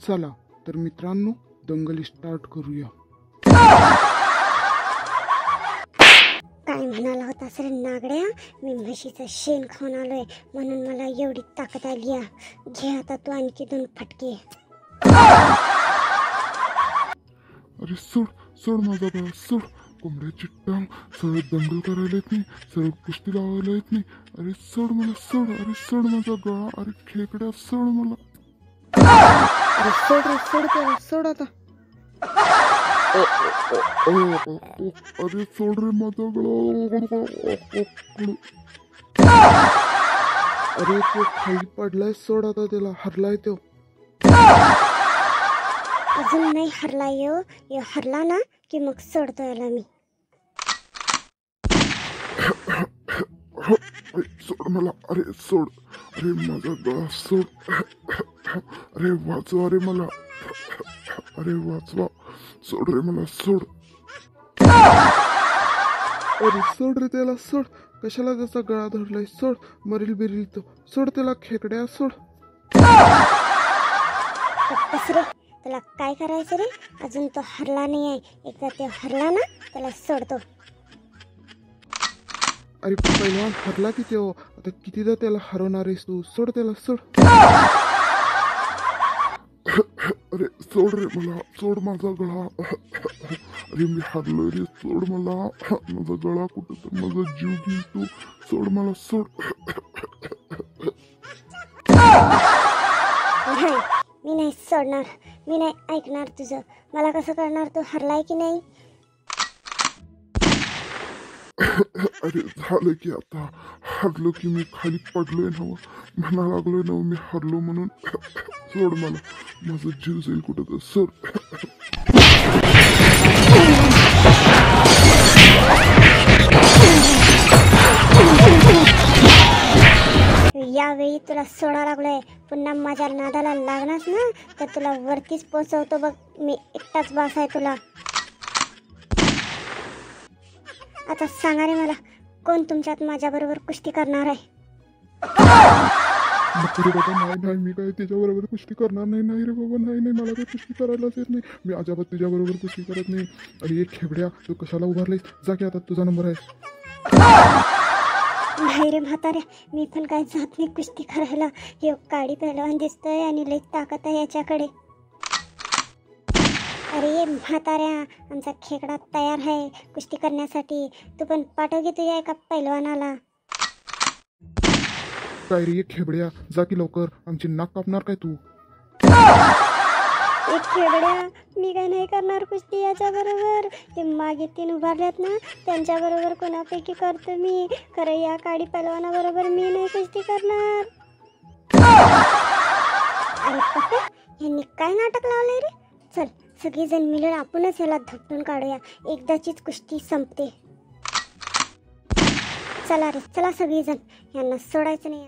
चला तर मित्रांनो दंगली स्टार्ट करूया। काय म्हणाला होता सर नागड्या, मी म्हशीचं शेण खाऊन आलोय म्हणून मला एवढी ताकद आली आहे। घे आता तू आणखी 2 फटके। अरे सोड सोड माझा गळा सोड, कोंबड्याची टांग, सरळ दंगल करायला येत नाही, सरळ कुस्ती लावायला येत नाही। अरे सोड मला सोड, अरे सोड माझा गळा, अरे खेकड्या सोड मला। अरे सोड रे, सोड त्याला, सोड आता। अरे सोड रे माझा गळा। अरे तो खाली पडलाय, सोड आता त्याला, हरलाय तो। अजून नाही हरला यो हरला ना की मग सोडतो याला मी। सोड मला, अरे सोड, अरे माझा गळा सोड, अरे वाचवा रे मला, अरे वाचवा, सोड रे मला सोड। अरे सोड रे त्याला, सोड, कशाला त्याचा गळा धरलाय, सोड, मरील बिरील तो, सोड त्याला खेकड्या, सोड। बस रे, तुला काय करायचं रे, अजून तो हरला नाही आहे, एकदा तो हरला ना त्याला सोडतो। अरे पहिलवान हरला की तो, आता कितीदा त्याला हरवणार आहेस तू, सोड त्याला, सोड। अरे सोड रे मला, सोड माझा गळा, अरे मी हरलोय रे, सोड मला, माझा गळा कुठं तर माझा जीव घेईल तू, सोड मला सोड। नाही, मी नाही सोडणार, मी नाही ऐकणार तुझं। मला कसं करणार तू हरलाय की नाही? अरे झालं की आता, हरलो की मी खाली पडलोय ना, म्हणा लागलोय ना मी हरलो म्हणून, सोड मला, माझा जीव जाईल कुठं तर, सोड। यावेळी तुला सोडा लागलोय, पुन्हा माझ्या नादाला लागणारच ना तर तुला वरतीच पोचवतो बघ, मी एकटाच बास आहे तुला। आता सांगा रे मला, कोण तुमच्यात माझ्या बरोबर कुस्ती करणार आहे? नको रे बाबा, नाही नाही, मी काय त्याच्याबरोबर कुस्ती करणार नाही, नाही रे बाबा, नाही नाही, मला काही कुस्ती करायलाच येत नाही, मी अजिबात तुझ्याबरोबर कुस्ती करत नाही। अरे एक खेबड्या, तू कशाला उभारलायस, जा की आता तुझा नंबर आहे। नाही रे म्हाताऱ्या, मी पण काय जात नाही कुस्ती करायला, हे काडी पहलवान दिसतोय आणि लई ताकद आहे याच्याकडे। अरे म्हाताऱ्या, आमचा खेकडा तयार आहे कुस्ती करण्यासाठी, तू पण पाठव घे तुझ्या एका पैलवानाला। काय रे एक खेबड्या, जा की लवकर, आमची नाक कापणार काय तू? एक खेबड्या, मी काय नाही करणार कुस्ती याच्या बरोबर, ते मागे 3 उभारल्यात ना त्यांच्या बरोबर कोणापैकी करतो मी, खरं या काडी पहलवाना बरोबर मी नाही कुस्ती करणार। अरे पप्पा, यांनी काय नाटक लावलंय रे? चल सगळीजण मिळून आपणच याला धपटून काढूया, एकदाचीच कुस्ती संपते। चला रे चला सगळीजण, यांना सोडायचं नाही।